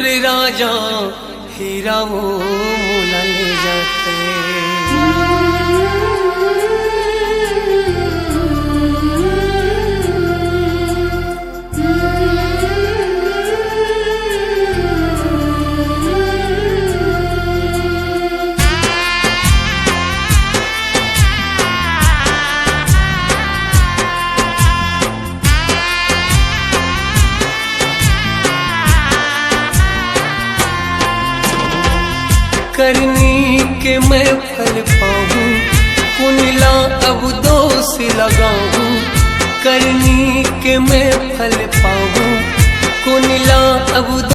मधुर राजा हीरा वो मोला ले जाते। करनी के मैं फल पाऊं कुनिला अब दोष लगाऊं। करनी के मैं फल पाऊं कुनिला अब